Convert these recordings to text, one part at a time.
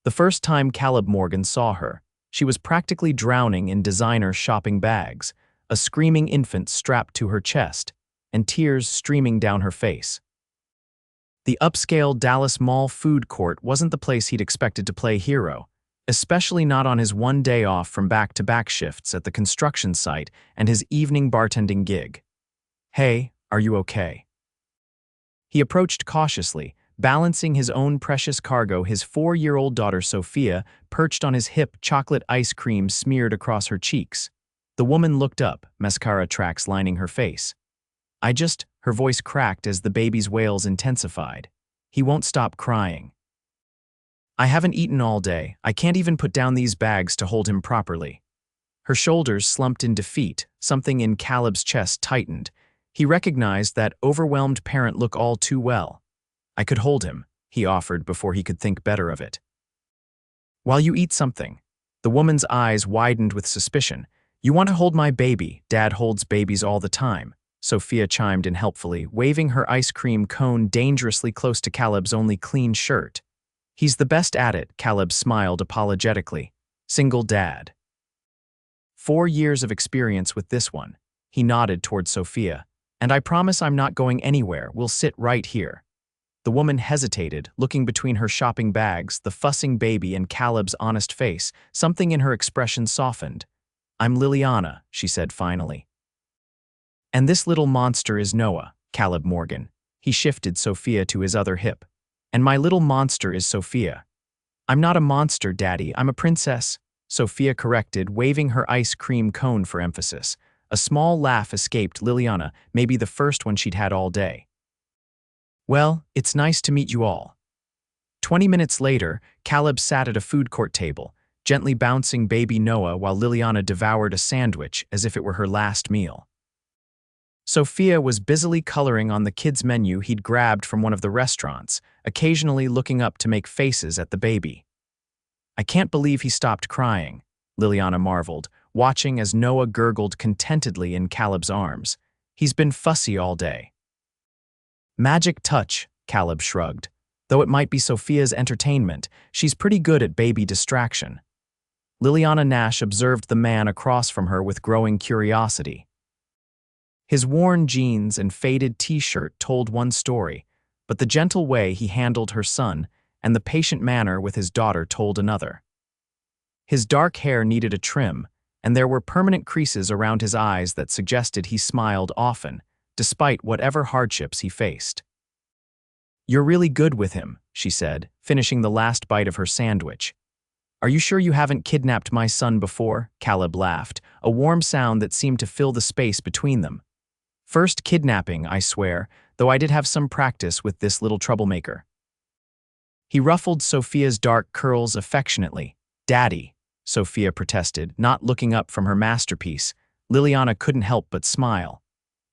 The first time Caleb Morgan saw her, she was practically drowning in designer shopping bags, a screaming infant strapped to her chest, and tears streaming down her face. The upscale Dallas Mall food court wasn't the place he'd expected to play hero, especially not on his one day off from back-to-back shifts at the construction site and his evening bartending gig. "Hey, are you okay?" He approached cautiously, balancing his own precious cargo, his 4-year-old daughter Sophia perched on his hip, chocolate ice cream smeared across her cheeks. The woman looked up, mascara tracks lining her face. Her voice cracked as the baby's wails intensified. "He won't stop crying. I haven't eaten all day. I can't even put down these bags to hold him properly." Her shoulders slumped in defeat, something in Caleb's chest tightened. He recognized that overwhelmed parent look all too well. "I could hold him," he offered before he could think better of it. "While you eat something." The woman's eyes widened with suspicion. "You want to hold my baby? Dad holds babies all the time." Sophia chimed in helpfully, waving her ice cream cone dangerously close to Caleb's only clean shirt. "He's the best at it," Caleb smiled apologetically. "Single dad." 4 years of experience with this one. He nodded toward Sophia. "And I promise I'm not going anywhere. We'll sit right here." The woman hesitated, looking between her shopping bags, the fussing baby, and Caleb's honest face. Something in her expression softened. "I'm Liliana," she said finally. "And this little monster is Noah, Caleb Morgan." He shifted Sophia to his other hip. "And my little monster is Sophia." "I'm not a monster, Daddy. I'm a princess," Sophia corrected, waving her ice cream cone for emphasis. A small laugh escaped Liliana, maybe the first one she'd had all day. "Well, it's nice to meet you all." 20 minutes later, Caleb sat at a food court table, gently bouncing baby Noah while Liliana devoured a sandwich as if it were her last meal. Sophia was busily coloring on the kids' menu he'd grabbed from one of the restaurants, occasionally looking up to make faces at the baby. "I can't believe he stopped crying," Liliana marveled, watching as Noah gurgled contentedly in Caleb's arms. "He's been fussy all day." "Magic touch," Caleb shrugged. "Though it might be Sophia's entertainment, she's pretty good at baby distraction." Liliana Nash observed the man across from her with growing curiosity. His worn jeans and faded t-shirt told one story, but the gentle way he handled her son and the patient manner with his daughter told another. His dark hair needed a trim, and there were permanent creases around his eyes that suggested he smiled often, despite whatever hardships he faced. "You're really good with him," she said, finishing the last bite of her sandwich. "Are you sure you haven't kidnapped my son before?" Caleb laughed, a warm sound that seemed to fill the space between them. "First kidnapping, I swear, though I did have some practice with this little troublemaker." He ruffled Sophia's dark curls affectionately. "Daddy," Sophia protested, not looking up from her masterpiece. Liliana couldn't help but smile.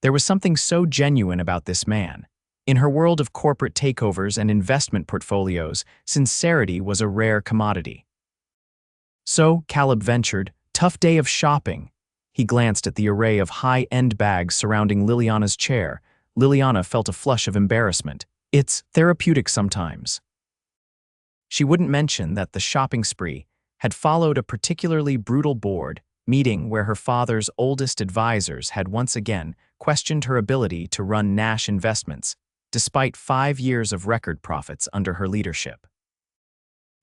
There was something so genuine about this man. In her world of corporate takeovers and investment portfolios, sincerity was a rare commodity. "So," Caleb ventured, "tough day of shopping." He glanced at the array of high-end bags surrounding Liliana's chair. Liliana felt a flush of embarrassment. "It's therapeutic sometimes." She wouldn't mention that the shopping spree had followed a particularly brutal board meeting where her father's oldest advisors had once again questioned her ability to run Nash Investments, despite 5 years of record profits under her leadership.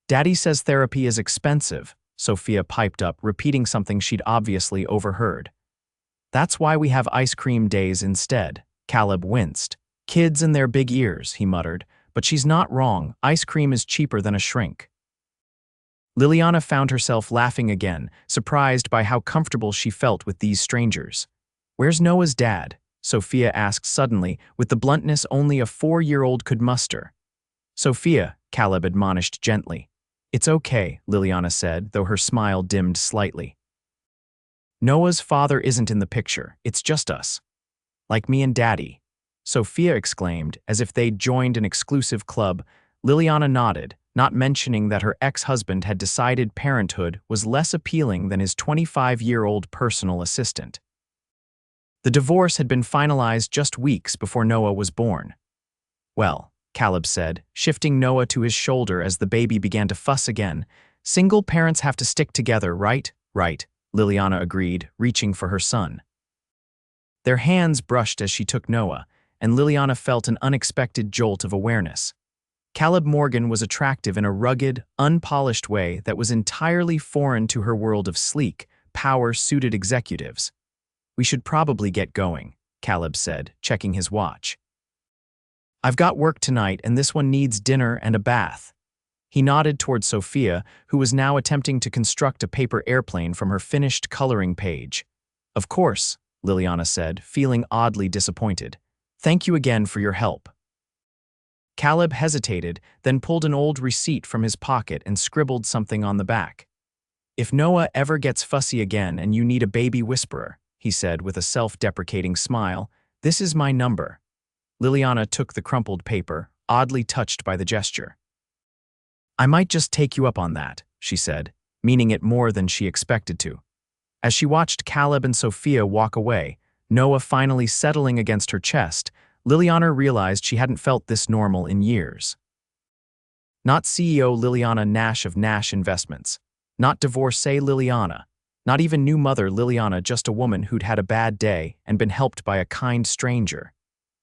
"Daddy says therapy is expensive," Sophia piped up, repeating something she'd obviously overheard. "That's why we have ice cream days instead." Caleb winced. "Kids and their big ears," he muttered, "but she's not wrong. Ice cream is cheaper than a shrink." Liliana found herself laughing again, surprised by how comfortable she felt with these strangers. "Where's Noah's dad?" Sophia asked suddenly, with the bluntness only a 4-year-old could muster. "Sophia," Caleb admonished gently. "It's okay," Liliana said, though her smile dimmed slightly. "Noah's father isn't in the picture. It's just us. Like me and Daddy," Sophia exclaimed, as if they'd joined an exclusive club. Liliana nodded, not mentioning that her ex-husband had decided parenthood was less appealing than his 25-year-old personal assistant. The divorce had been finalized just weeks before Noah was born. Well, Caleb said, shifting Noah to his shoulder as the baby began to fuss again. Single parents have to stick together, right? Right, Liliana agreed, reaching for her son. Their hands brushed as she took Noah, and Liliana felt an unexpected jolt of awareness. Caleb Morgan was attractive in a rugged, unpolished way that was entirely foreign to her world of sleek, power-suited executives. We should probably get going, Caleb said, checking his watch. I've got work tonight and this one needs dinner and a bath. He nodded toward Sophia, who was now attempting to construct a paper airplane from her finished coloring page. Of course, Liliana said, feeling oddly disappointed. Thank you again for your help. Caleb hesitated, then pulled an old receipt from his pocket and scribbled something on the back. If Noah ever gets fussy again and you need a baby whisperer, he said with a self-deprecating smile, this is my number. Liliana took the crumpled paper, oddly touched by the gesture. I might just take you up on that, she said, meaning it more than she expected to. As she watched Caleb and Sophia walk away, Noah finally settling against her chest, Liliana realized she hadn't felt this normal in years. Not CEO Liliana Nash of Nash Investments. Not divorcee Liliana. Not even new mother Liliana, just a woman who'd had a bad day and been helped by a kind stranger.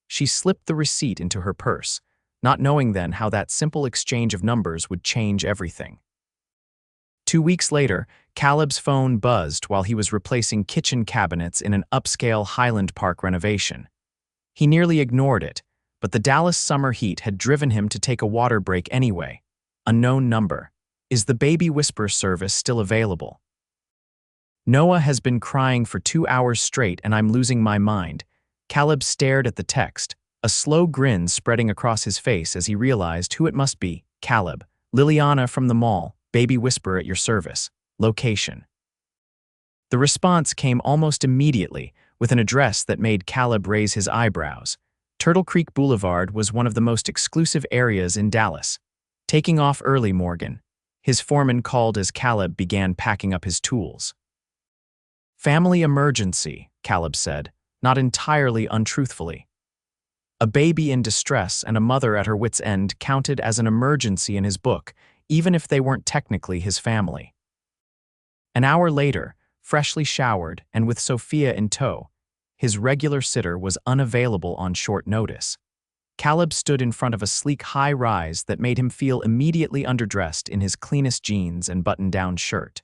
She slipped the receipt into her purse, not knowing then how that simple exchange of numbers would change everything. 2 weeks later, Caleb's phone buzzed while he was replacing kitchen cabinets in an upscale Highland Park renovation. He nearly ignored it, but the Dallas summer heat had driven him to take a water break anyway. Unknown number. Is the baby whisper service still available? Noah has been crying for 2 hours straight and I'm losing my mind. Caleb stared at the text, a slow grin spreading across his face as he realized who it must be. Caleb, Liliana from the mall, baby whisperer at your service. Location. The response came almost immediately, with an address that made Caleb raise his eyebrows. Turtle Creek Boulevard was one of the most exclusive areas in Dallas. Taking off early, Morgan. His foreman called as Caleb began packing up his tools. Family emergency, Caleb said, not entirely untruthfully. A baby in distress and a mother at her wit's end counted as an emergency in his book, even if they weren't technically his family. An hour later, freshly showered and with Sophia in tow, his regular sitter was unavailable on short notice. Caleb stood in front of a sleek high-rise that made him feel immediately underdressed in his cleanest jeans and button-down shirt.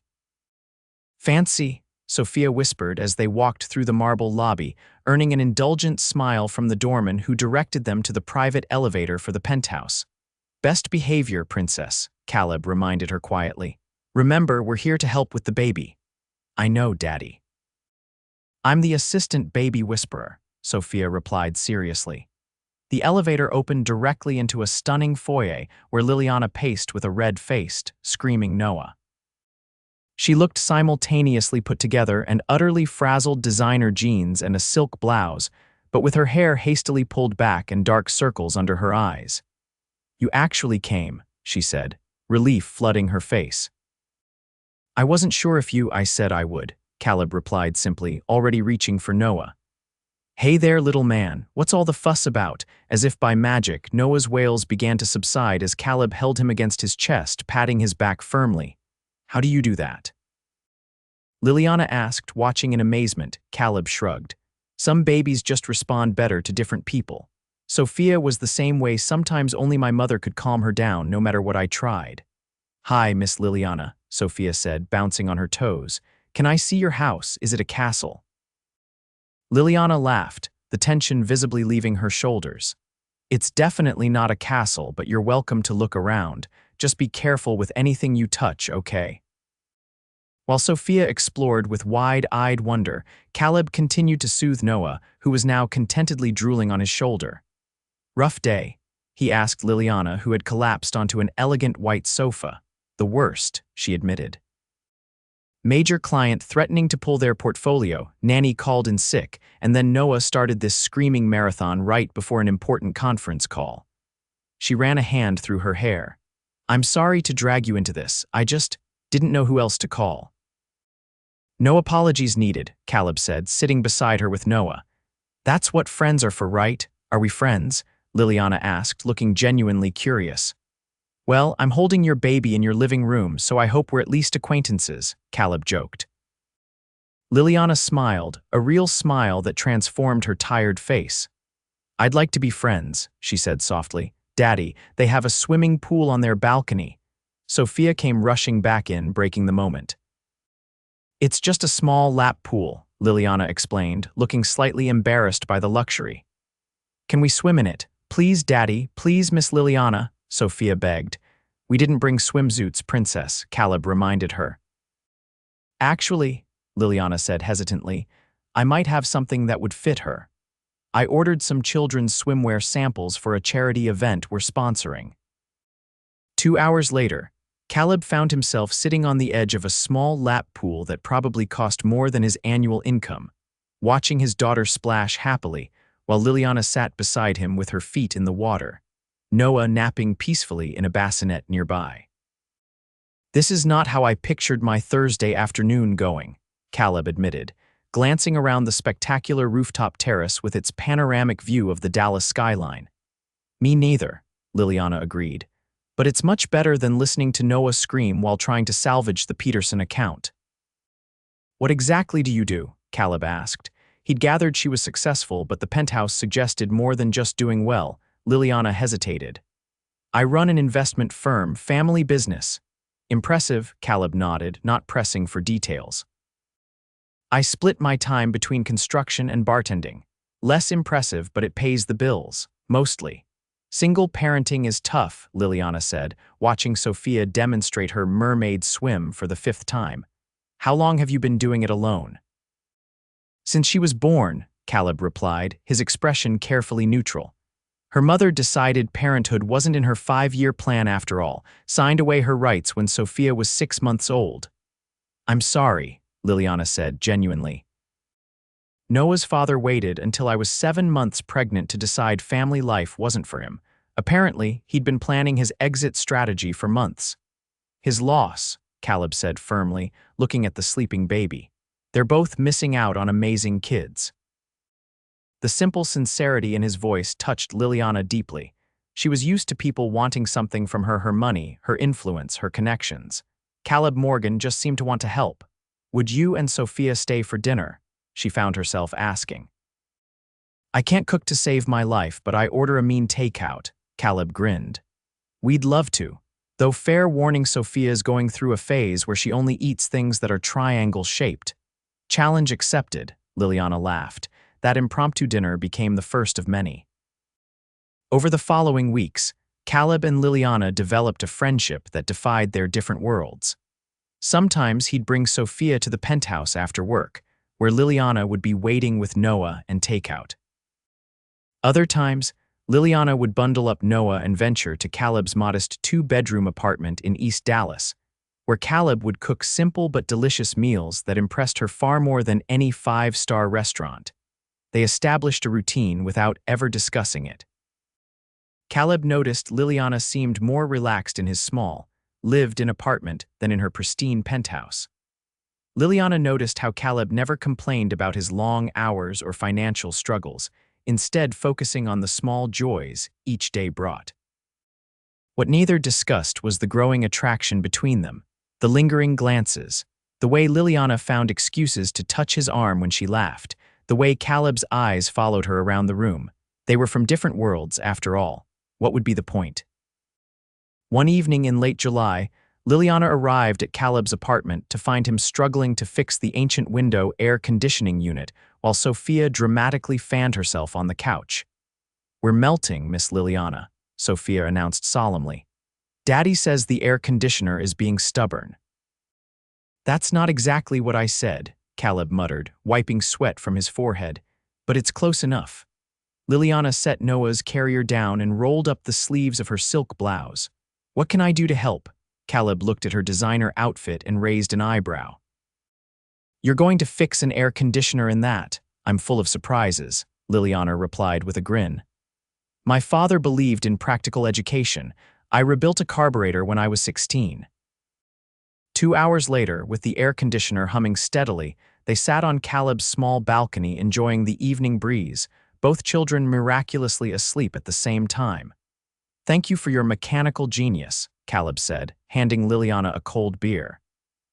Fancy, Sophia whispered as they walked through the marble lobby, earning an indulgent smile from the doorman who directed them to the private elevator for the penthouse. Best behavior, princess, Caleb reminded her quietly. Remember, we're here to help with the baby. I know, Daddy. I'm the assistant baby whisperer, Sophia replied seriously. The elevator opened directly into a stunning foyer where Liliana paced with a red-faced, screaming Noah. She looked simultaneously put together and utterly frazzled designer jeans and a silk blouse, but with her hair hastily pulled back and dark circles under her eyes. You actually came, she said, relief flooding her face. I wasn't sure if I said I would, Caleb replied simply, already reaching for Noah. Hey there, little man, what's all the fuss about? As if by magic, Noah's wails began to subside as Caleb held him against his chest, patting his back firmly. How do you do that? Liliana asked, watching in amazement. Caleb shrugged. Some babies just respond better to different people. Sophia was the same way. Sometimes only my mother could calm her down, no matter what I tried. Hi, Miss Liliana, Sophia said, bouncing on her toes. Can I see your house? Is it a castle? Liliana laughed, the tension visibly leaving her shoulders. It's definitely not a castle, but you're welcome to look around. Just be careful with anything you touch, okay? While Sophia explored with wide-eyed wonder, Caleb continued to soothe Noah, who was now contentedly drooling on his shoulder. Rough day, he asked Liliana, who had collapsed onto an elegant white sofa. The worst, she admitted. Major client threatening to pull their portfolio, nanny called in sick, and then Noah started this screaming marathon right before an important conference call. She ran a hand through her hair. I'm sorry to drag you into this, I just didn't know who else to call. No apologies needed, Caleb said, sitting beside her with Noah. That's what friends are for, right? Are we friends? Liliana asked, looking genuinely curious. Well, I'm holding your baby in your living room, so I hope we're at least acquaintances, Caleb joked. Liliana smiled, a real smile that transformed her tired face. I'd like to be friends, she said softly. Daddy, they have a swimming pool on their balcony. Sophia came rushing back in, breaking the moment. It's just a small lap pool, Liliana explained, looking slightly embarrassed by the luxury. Can we swim in it? Please, Daddy, please, Miss Liliana, Sophia begged. We didn't bring swimsuits, Princess, Caleb reminded her. Actually, Liliana said hesitantly, I might have something that would fit her. I ordered some children's swimwear samples for a charity event we're sponsoring. 2 hours later, Caleb found himself sitting on the edge of a small lap pool that probably cost more than his annual income, watching his daughter splash happily while Liliana sat beside him with her feet in the water, Noah napping peacefully in a bassinet nearby. This is not how I pictured my Thursday afternoon going, Caleb admitted, glancing around the spectacular rooftop terrace with its panoramic view of the Dallas skyline. Me neither, Liliana agreed. But it's much better than listening to Noah scream while trying to salvage the Peterson account. What exactly do you do? Caleb asked. He'd gathered she was successful, but the penthouse suggested more than just doing well. Liliana hesitated. I run an investment firm, family business. Impressive, Caleb nodded, not pressing for details. I split my time between construction and bartending. Less impressive, but it pays the bills, mostly. Single parenting is tough, Liliana said, watching Sophia demonstrate her mermaid swim for the 5th time. How long have you been doing it alone? Since she was born, Caleb replied, his expression carefully neutral. Her mother decided parenthood wasn't in her 5-year plan after all, signed away her rights when Sophia was 6 months old. I'm sorry, Liliana said, genuinely. Noah's father waited until I was 7 months pregnant to decide family life wasn't for him. Apparently, he'd been planning his exit strategy for months. His loss, Caleb said firmly, looking at the sleeping baby. They're both missing out on amazing kids. The simple sincerity in his voice touched Liliana deeply. She was used to people wanting something from her money, her influence, her connections. Caleb Morgan just seemed to want to help. Would you and Sophia stay for dinner? She found herself asking. I can't cook to save my life, but I order a mean takeout, Caleb grinned. We'd love to, though fair warning, Sophia's going through a phase where she only eats things that are triangle-shaped. Challenge accepted, Liliana laughed. That impromptu dinner became the first of many. Over the following weeks, Caleb and Liliana developed a friendship that defied their different worlds. Sometimes he'd bring Sophia to the penthouse after work, where Liliana would be waiting with Noah and takeout. Other times, Liliana would bundle up Noah and venture to Caleb's modest 2-bedroom apartment in East Dallas, where Caleb would cook simple but delicious meals that impressed her far more than any 5-star restaurant. They established a routine without ever discussing it. Caleb noticed Liliana seemed more relaxed in his small, lived-in apartment than in her pristine penthouse. Liliana noticed how Caleb never complained about his long hours or financial struggles, instead focusing on the small joys each day brought. What neither discussed was the growing attraction between them, the lingering glances, the way Liliana found excuses to touch his arm when she laughed, the way Caleb's eyes followed her around the room. They were from different worlds, after all. What would be the point? One evening in late July, Liliana arrived at Caleb's apartment to find him struggling to fix the ancient window air conditioning unit while Sophia dramatically fanned herself on the couch. We're melting, Miss Liliana, Sophia announced solemnly. Daddy says the air conditioner is being stubborn. That's not exactly what I said, Caleb muttered, wiping sweat from his forehead, but it's close enough. Liliana set Noah's carrier down and rolled up the sleeves of her silk blouse. What can I do to help? Caleb looked at her designer outfit and raised an eyebrow. You're going to fix an air conditioner in that? I'm full of surprises, Liliana replied with a grin. My father believed in practical education. I rebuilt a carburetor when I was 16. 2 hours later, with the air conditioner humming steadily, they sat on Caleb's small balcony enjoying the evening breeze, both children miraculously asleep at the same time. "Thank you for your mechanical genius," Caleb said, handing Liliana a cold beer.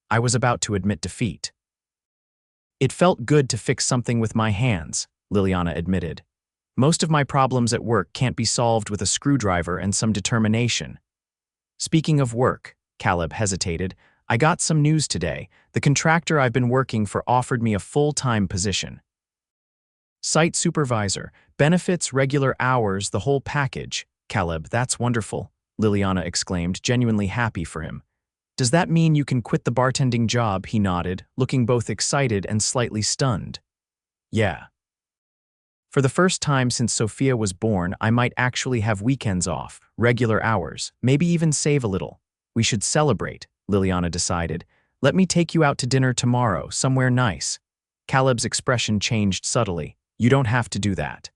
I was about to admit defeat. "It felt good to fix something with my hands," Liliana admitted. "Most of my problems at work can't be solved with a screwdriver and some determination." "Speaking of work," Caleb hesitated, "I got some news today. The contractor I've been working for offered me a full-time position. Site supervisor, benefits, regular hours, the whole package." "Caleb, that's wonderful," Liliana exclaimed, genuinely happy for him. "Does that mean you can quit the bartending job?" He nodded, looking both excited and slightly stunned. "Yeah. For the first time since Sophia was born, I might actually have weekends off, regular hours, maybe even save a little. We should celebrate," Liliana decided. "Let me take you out to dinner tomorrow, somewhere nice." Caleb's expression changed subtly. "You don't have to do that."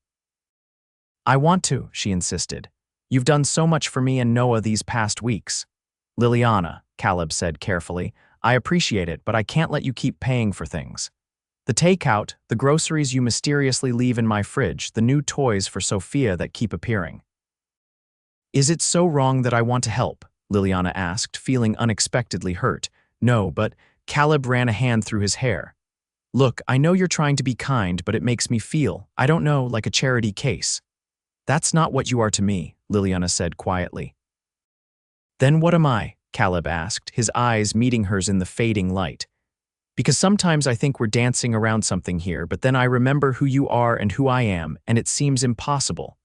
"I want to," she insisted. "You've done so much for me and Noah these past weeks." "Liliana," Caleb said carefully, "I appreciate it, but I can't let you keep paying for things. The takeout, the groceries you mysteriously leave in my fridge, the new toys for Sophia that keep appearing." "Is it so wrong that I want to help?" Liliana asked, feeling unexpectedly hurt. "No, but—" Caleb ran a hand through his hair. "Look, I know you're trying to be kind, but it makes me feel, I don't know, like a charity case." "That's not what you are to me," Liliana said quietly. "Then what am I?" Caleb asked, his eyes meeting hers in the fading light. "Because sometimes I think we're dancing around something here, but then I remember who you are and who I am, and it seems impossible."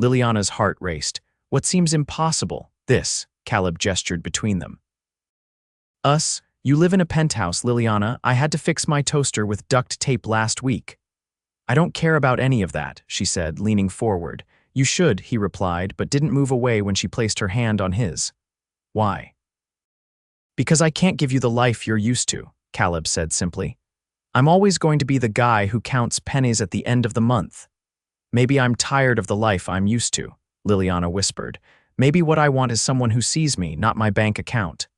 Liliana's heart raced. "What seems impossible?" "This," Caleb gestured between them. "Us, you live in a penthouse, Liliana. I had to fix my toaster with duct tape last week." "I don't care about any of that," she said, leaning forward. "You should," he replied, but didn't move away when she placed her hand on his. "Why?" "Because I can't give you the life you're used to," Caleb said simply. "I'm always going to be the guy who counts pennies at the end of the month." "Maybe I'm tired of the life I'm used to," Liliana whispered. "Maybe what I want is someone who sees me, not my bank account."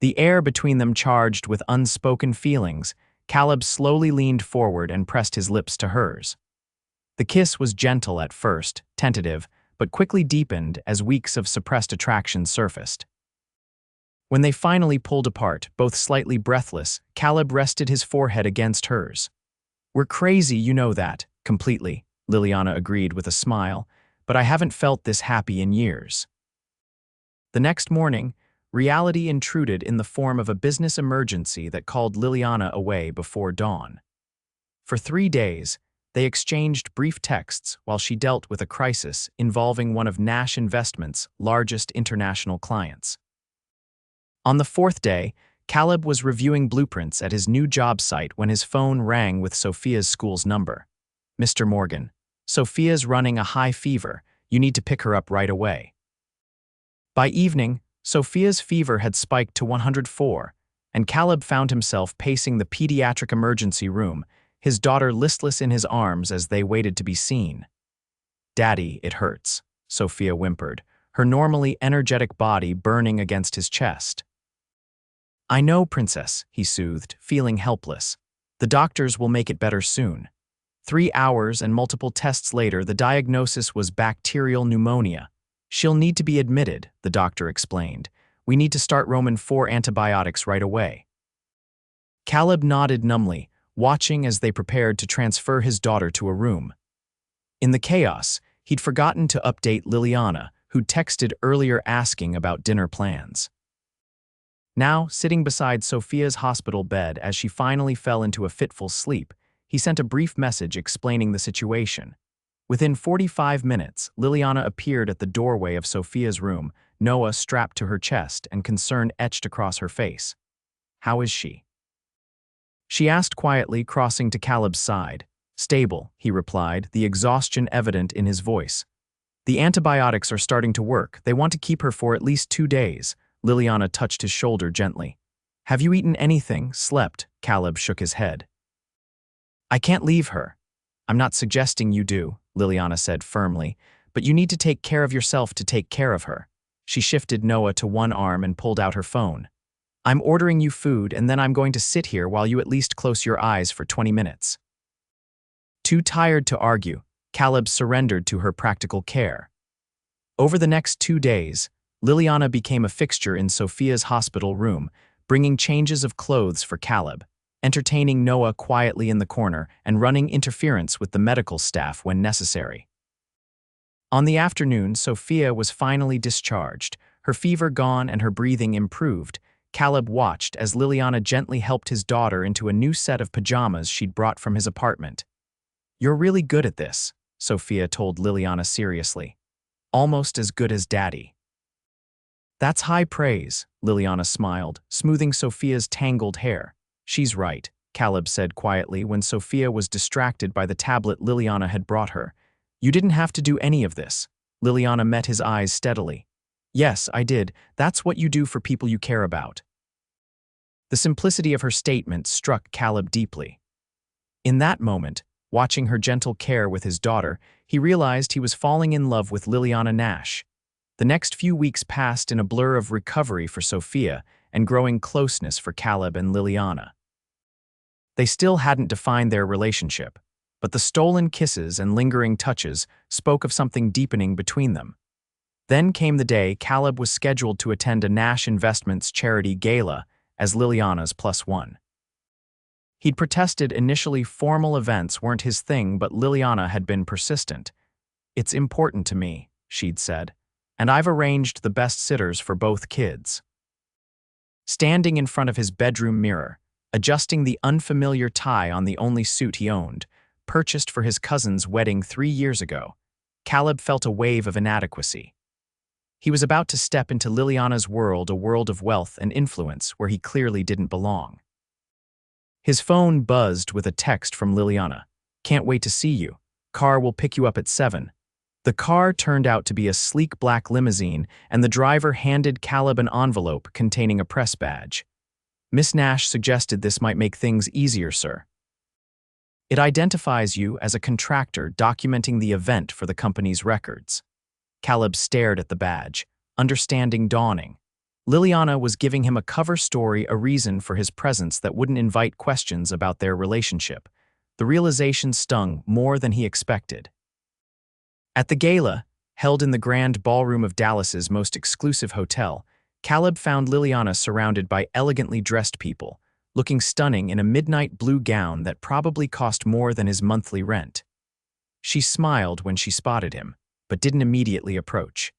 The air between them charged with unspoken feelings. Caleb slowly leaned forward and pressed his lips to hers. The kiss was gentle at first, tentative, but quickly deepened as weeks of suppressed attraction surfaced. When they finally pulled apart, both slightly breathless, Caleb rested his forehead against hers. "We're crazy, you know that," completely, Liliana agreed with a smile, "but I haven't felt this happy in years." The next morning, reality intruded in the form of a business emergency that called Liliana away before dawn. For 3 days, they exchanged brief texts while she dealt with a crisis involving one of Nash Investments' largest international clients. On the 4th day, Caleb was reviewing blueprints at his new job site when his phone rang with Sophia's school's number. "Mr. Morgan, Sophia's running a high fever. You need to pick her up right away." By evening, Sophia's fever had spiked to 104, and Caleb found himself pacing the pediatric emergency room, his daughter listless in his arms as they waited to be seen. "Daddy, it hurts," Sophia whimpered, her normally energetic body burning against his chest. "I know, Princess," he soothed, feeling helpless. "The doctors will make it better soon." 3 hours and multiple tests later, the diagnosis was bacterial pneumonia. "She'll need to be admitted," the doctor explained. "We need to start Roman 4 antibiotics right away." Caleb nodded numbly, watching as they prepared to transfer his daughter to a room. In the chaos, he'd forgotten to update Liliana, who'd texted earlier asking about dinner plans. Now, sitting beside Sophia's hospital bed as she finally fell into a fitful sleep, he sent a brief message explaining the situation. Within 45 minutes, Liliana appeared at the doorway of Sophia's room, Noah strapped to her chest and concern etched across her face. "How is she?" she asked quietly, crossing to Caleb's side. "Stable," he replied, the exhaustion evident in his voice. "The antibiotics are starting to work. They want to keep her for at least 2 days. Liliana touched his shoulder gently. "Have you eaten anything, slept?" Caleb shook his head. "I can't leave her." "I'm not suggesting you do," Liliana said firmly, "but you need to take care of yourself to take care of her." She shifted Noah to one arm and pulled out her phone. "I'm ordering you food, and then I'm going to sit here while you at least close your eyes for 20 minutes. Too tired to argue, Caleb surrendered to her practical care. Over the next 2 days, Liliana became a fixture in Sophia's hospital room, bringing changes of clothes for Caleb, entertaining Noah quietly in the corner, and running interference with the medical staff when necessary. On the afternoon, Sophia was finally discharged, her fever gone and her breathing improved. Caleb watched as Liliana gently helped his daughter into a new set of pajamas she'd brought from his apartment. "You're really good at this," Sophia told Liliana seriously. "Almost as good as Daddy." "That's high praise," Liliana smiled, smoothing Sophia's tangled hair. "She's right," Caleb said quietly when Sophia was distracted by the tablet Liliana had brought her. "You didn't have to do any of this." Liliana met his eyes steadily. "Yes, I did. That's what you do for people you care about." The simplicity of her statement struck Caleb deeply. In that moment, watching her gentle care with his daughter, he realized he was falling in love with Liliana Nash. The next few weeks passed in a blur of recovery for Sophia and growing closeness for Caleb and Liliana. They still hadn't defined their relationship, but the stolen kisses and lingering touches spoke of something deepening between them. Then came the day Caleb was scheduled to attend a Nash Investments charity gala as Liliana's +1. He'd protested initially formal events weren't his thing, but Liliana had been persistent. "It's important to me," she'd said, "and I've arranged the best sitters for both kids." Standing in front of his bedroom mirror, adjusting the unfamiliar tie on the only suit he owned, purchased for his cousin's wedding 3 years ago, Caleb felt a wave of inadequacy. He was about to step into Liliana's world, a world of wealth and influence where he clearly didn't belong. His phone buzzed with a text from Liliana. "Can't wait to see you. Car will pick you up at 7. The car turned out to be a sleek black limousine, and the driver handed Caleb an envelope containing a press badge. "Miss Nash suggested this might make things easier, sir. It identifies you as a contractor documenting the event for the company's records." Caleb stared at the badge, understanding dawning. Liliana was giving him a cover story, a reason for his presence that wouldn't invite questions about their relationship. The realization stung more than he expected. At the gala, held in the grand ballroom of Dallas's most exclusive hotel, Caleb found Liliana surrounded by elegantly dressed people, looking stunning in a midnight blue gown that probably cost more than his monthly rent. She smiled when she spotted him, but didn't immediately approach.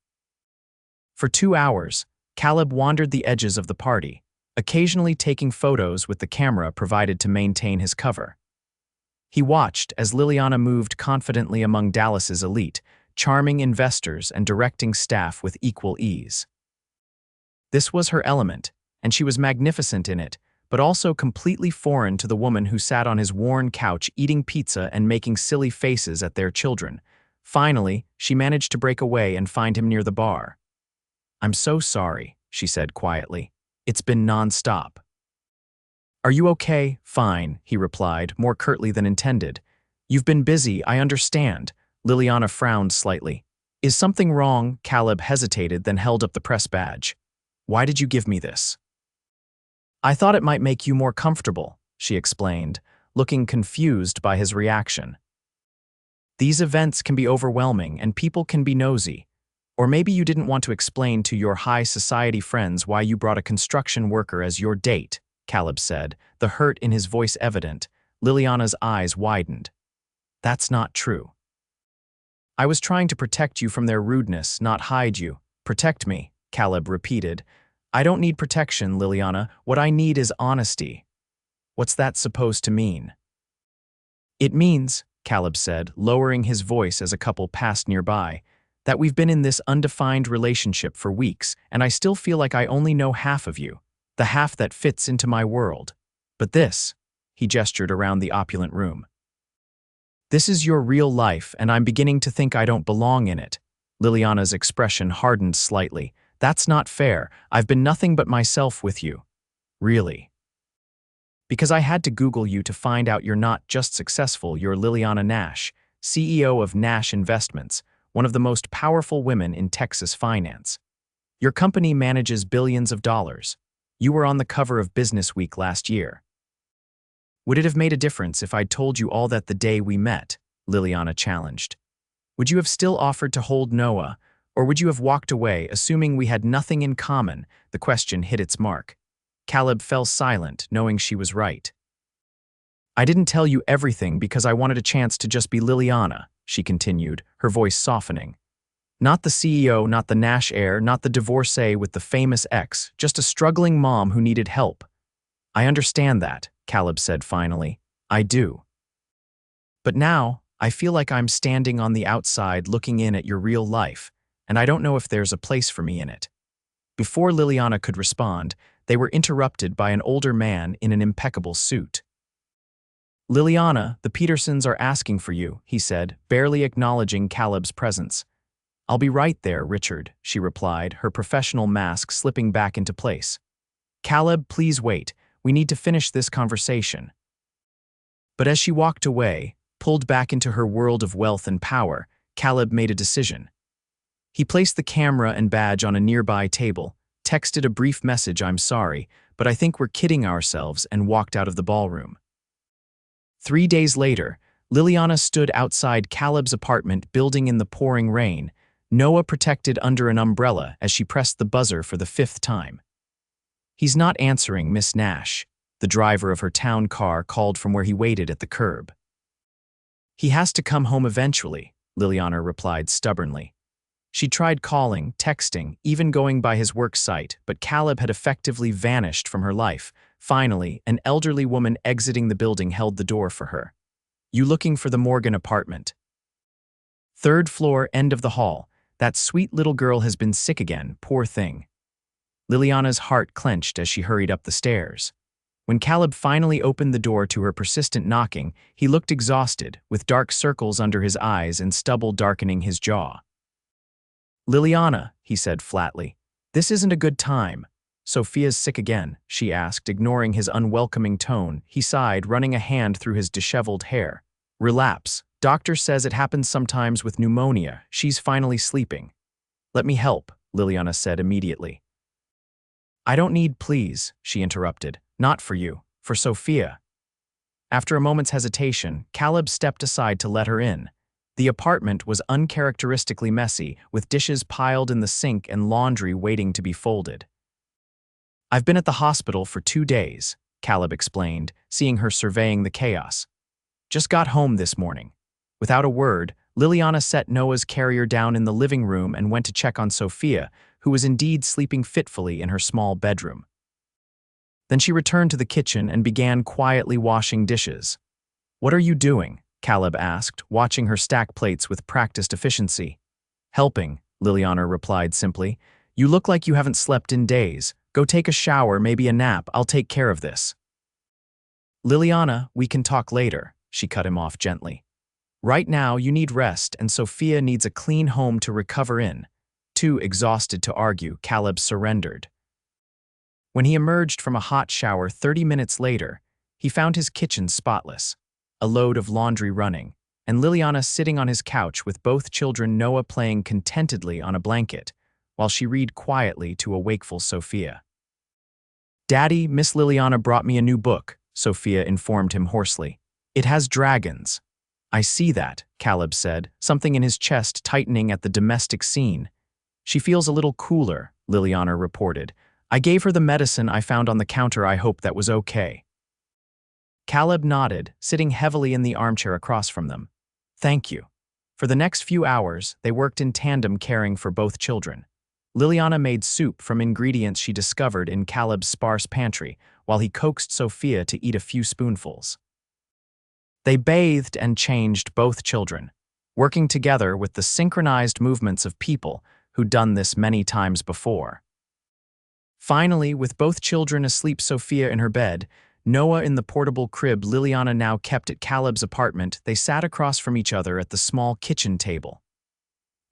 For 2 hours, Caleb wandered the edges of the party, occasionally taking photos with the camera provided to maintain his cover. He watched as Liliana moved confidently among Dallas's elite, charming investors and directing staff with equal ease. This was her element, and she was magnificent in it, but also completely foreign to the woman who sat on his worn couch eating pizza and making silly faces at their children. Finally, she managed to break away and find him near the bar. "I'm so sorry," she said quietly. "It's been non-stop." "Are you okay?" "Fine," he replied, more curtly than intended. "You've been busy, I understand." Liliana frowned slightly. "Is something wrong?" Caleb hesitated, then held up the press badge. "Why did you give me this?" "I thought it might make you more comfortable," she explained, looking confused by his reaction. "These events can be overwhelming and people can be nosy. Or maybe you didn't want to explain to your high society friends why you brought a construction worker as your date," Caleb said, the hurt in his voice evident. Liliana's eyes widened. "That's not true." "I was trying to protect you from their rudeness, not hide you." "Protect me," Caleb repeated. "I don't need protection, Liliana. What I need is honesty." "What's that supposed to mean?" "It means," Caleb said, lowering his voice as a couple passed nearby, "that we've been in this undefined relationship for weeks, and I still feel like I only know half of you, the half that fits into my world. But this," he gestured around the opulent room, "this is your real life, and I'm beginning to think I don't belong in it." Liliana's expression hardened slightly. "That's not fair. I've been nothing but myself with you." "Really?" "Because I had to Google you to find out you're not just successful, you're Liliana Nash, CEO of Nash Investments, one of the most powerful women in Texas finance. Your company manages billions of dollars. You were on the cover of Business Week last year." Would it have made a difference if I'd told you all that the day we met? Liliana challenged. Would you have still offered to hold Noah, or would you have walked away, assuming we had nothing in common? The question hit its mark. Caleb fell silent, knowing she was right. I didn't tell you everything because I wanted a chance to just be Liliana, she continued, her voice softening. Not the CEO, not the Nash heir, not the divorcee with the famous ex, just a struggling mom who needed help. I understand that, Caleb said finally. I do. But now, I feel like I'm standing on the outside looking in at your real life, and I don't know if there's a place for me in it. Before Liliana could respond, they were interrupted by an older man in an impeccable suit. Liliana, the Petersons are asking for you, he said, barely acknowledging Caleb's presence. I'll be right there, Richard, she replied, her professional mask slipping back into place. Caleb, please wait. We need to finish this conversation. But as she walked away, pulled back into her world of wealth and power, Caleb made a decision. He placed the camera and badge on a nearby table, texted a brief message, I'm sorry, but I think we're kidding ourselves, and walked out of the ballroom. 3 days later, Liliana stood outside Caleb's apartment building in the pouring rain, Noah protected under an umbrella as she pressed the buzzer for the 5th time. He's not answering, Miss Nash, the driver of her town car called from where he waited at the curb. He has to come home eventually, Liliana replied stubbornly. She tried calling, texting, even going by his work site, but Caleb had effectively vanished from her life. Finally, an elderly woman exiting the building held the door for her. You looking for the Morgan apartment? 3rd floor, end of the hall. That sweet little girl has been sick again, poor thing. Liliana's heart clenched as she hurried up the stairs. When Caleb finally opened the door to her persistent knocking, he looked exhausted, with dark circles under his eyes and stubble darkening his jaw. Liliana, he said flatly, this isn't a good time. Sophia's sick again, she asked, ignoring his unwelcoming tone. He sighed, running a hand through his disheveled hair. Relapse. Doctor says it happens sometimes with pneumonia. She's finally sleeping. Let me help, Liliana said immediately. I don't need please, she interrupted. Not for you, for Sophia. After a moment's hesitation, Caleb stepped aside to let her in. The apartment was uncharacteristically messy, with dishes piled in the sink and laundry waiting to be folded. I've been at the hospital for 2 days, Caleb explained, seeing her surveying the chaos. Just got home this morning. Without a word, Liliana set Noah's carrier down in the living room and went to check on Sophia, who was indeed sleeping fitfully in her small bedroom. Then she returned to the kitchen and began quietly washing dishes. What are you doing? Caleb asked, watching her stack plates with practiced efficiency. Helping, Liliana replied simply. You look like you haven't slept in days. Go take a shower, maybe a nap. I'll take care of this. Liliana, we can talk later, she cut him off gently. Right now, you need rest, and Sophia needs a clean home to recover in. Too exhausted to argue, Caleb surrendered. When he emerged from a hot shower 30 minutes later, he found his kitchen spotless, a load of laundry running, and Liliana sitting on his couch with both children, Noah playing contentedly on a blanket, while she read quietly to a wakeful Sophia. Daddy, Miss Liliana brought me a new book, Sophia informed him hoarsely. It has dragons. I see that, Caleb said, something in his chest tightening at the domestic scene. She feels a little cooler, Liliana reported. I gave her the medicine I found on the counter. I hope that was okay. Caleb nodded, sitting heavily in the armchair across from them. Thank you. For the next few hours, they worked in tandem caring for both children. Liliana made soup from ingredients she discovered in Caleb's sparse pantry, while he coaxed Sophia to eat a few spoonfuls. They bathed and changed both children, working together with the synchronized movements of people who'd done this many times before. Finally, with both children asleep, Sophia in her bed, Noah in the portable crib Liliana now kept at Caleb's apartment, they sat across from each other at the small kitchen table.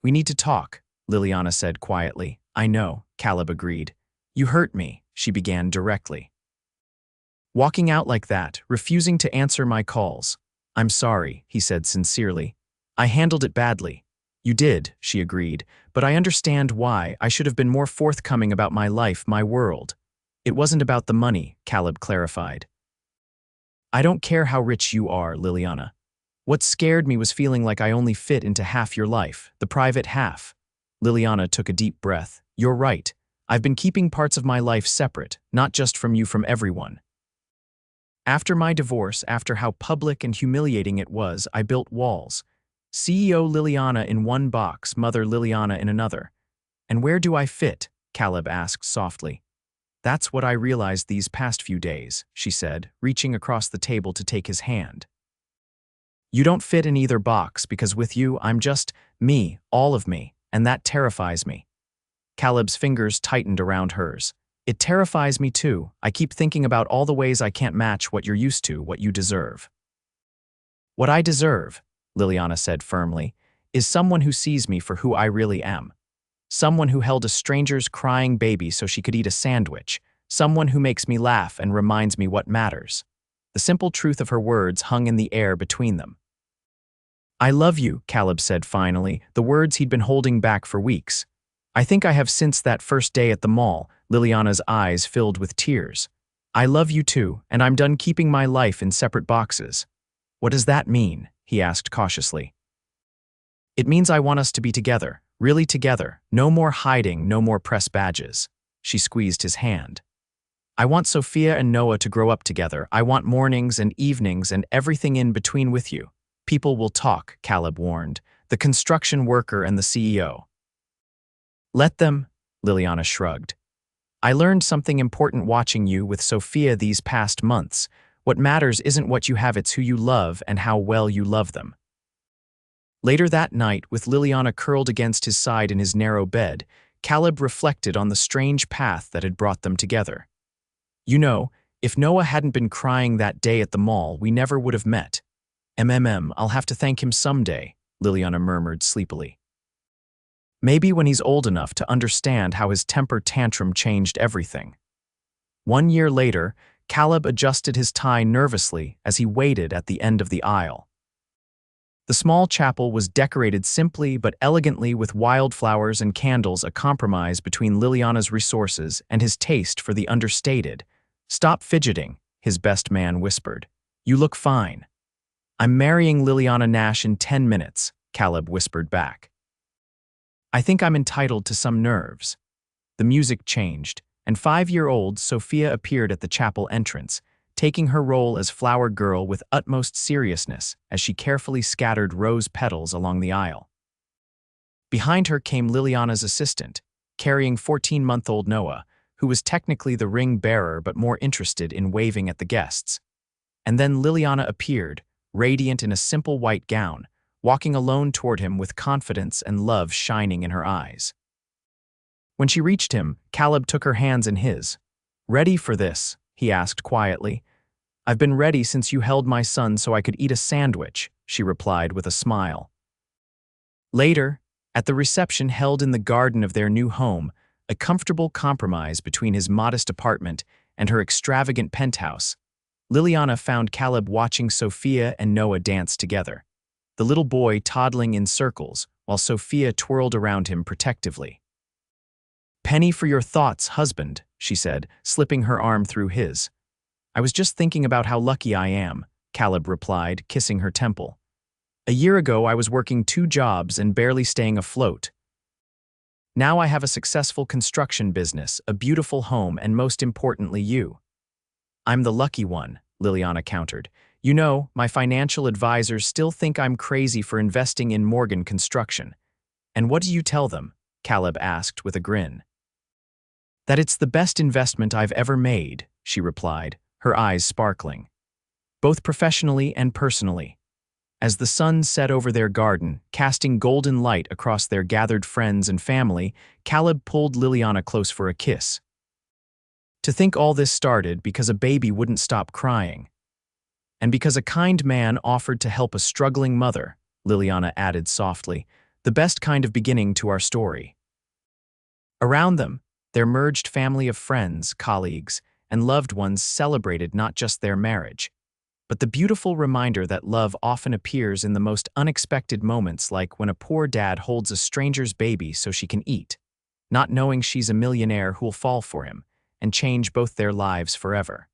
We need to talk, Liliana said quietly. I know, Caleb agreed. You hurt me, she began directly. Walking out like that, refusing to answer my calls. I'm sorry, he said sincerely. I handled it badly. You did, she agreed, but I understand why. I should have been more forthcoming about my life, my world. It wasn't about the money, Caleb clarified. I don't care how rich you are, Liliana. What scared me was feeling like I only fit into half your life, the private half. Liliana took a deep breath. You're right. I've been keeping parts of my life separate, not just from you, from everyone. After my divorce, after how public and humiliating it was, I built walls. CEO Liliana in one box, Mother Liliana in another. And where do I fit? Caleb asked softly. That's what I realized these past few days, she said, reaching across the table to take his hand. You don't fit in either box because with you, I'm just me, all of me, and that terrifies me. Caleb's fingers tightened around hers. It terrifies me too. I keep thinking about all the ways I can't match what you're used to, what you deserve. What I deserve, Liliana said firmly, is someone who sees me for who I really am. Someone who held a stranger's crying baby so she could eat a sandwich. Someone who makes me laugh and reminds me what matters. The simple truth of her words hung in the air between them. I love you, Caleb said finally, the words he'd been holding back for weeks. I think I have since that first day at the mall, Liliana's eyes filled with tears. I love you too, and I'm done keeping my life in separate boxes. What does that mean? He asked cautiously. It means I want us to be together, really together, no more hiding, no more press badges. She squeezed his hand. I want Sophia and Noah to grow up together. I want mornings and evenings and everything in between with you. People will talk, Caleb warned, the construction worker and the CEO. Let them, Liliana shrugged. I learned something important watching you with Sophia these past months. What matters isn't what you have, it's who you love and how well you love them. Later that night, with Liliana curled against his side in his narrow bed, Caleb reflected on the strange path that had brought them together. You know, if Noah hadn't been crying that day at the mall, we never would have met. I'll have to thank him someday, Liliana murmured sleepily. Maybe when he's old enough to understand how his temper tantrum changed everything. 1 year later, Caleb adjusted his tie nervously as he waited at the end of the aisle. The small chapel was decorated simply but elegantly with wildflowers and candles, a compromise between Liliana's resources and his taste for the understated. Stop fidgeting, his best man whispered. You look fine. I'm marrying Liliana Nash in 10 minutes, Caleb whispered back. I think I'm entitled to some nerves. The music changed, and 5-year-old Sophia appeared at the chapel entrance, taking her role as flower girl with utmost seriousness as she carefully scattered rose petals along the aisle. Behind her came Liliana's assistant, carrying 14-month-old Noah, who was technically the ring bearer but more interested in waving at the guests. And then Liliana appeared, radiant in a simple white gown, walking alone toward him with confidence and love shining in her eyes. When she reached him, Caleb took her hands in his. Ready for this? He asked quietly. I've been ready since you held my son so I could eat a sandwich, she replied with a smile. Later, at the reception held in the garden of their new home, a comfortable compromise between his modest apartment and her extravagant penthouse, Liliana found Caleb watching Sophia and Noah dance together, the little boy toddling in circles while Sophia twirled around him protectively. Penny for your thoughts, husband, she said, slipping her arm through his. I was just thinking about how lucky I am, Caleb replied, kissing her temple. A year ago, I was working 2 jobs and barely staying afloat. Now I have a successful construction business, a beautiful home, and most importantly, you. I'm the lucky one, Liliana countered. You know, my financial advisors still think I'm crazy for investing in Morgan Construction. And what do you tell them? Caleb asked with a grin. That it's the best investment I've ever made, she replied, her eyes sparkling. Both professionally and personally. As the sun set over their garden, casting golden light across their gathered friends and family, Caleb pulled Liliana close for a kiss. To think all this started because a baby wouldn't stop crying. And because a kind man offered to help a struggling mother, Liliana added softly, the best kind of beginning to our story. Around them, their merged family of friends, colleagues, and loved ones celebrated not just their marriage, but the beautiful reminder that love often appears in the most unexpected moments, like when a poor dad holds a stranger's baby so she can eat, not knowing she's a millionaire who'll fall for him and change both their lives forever.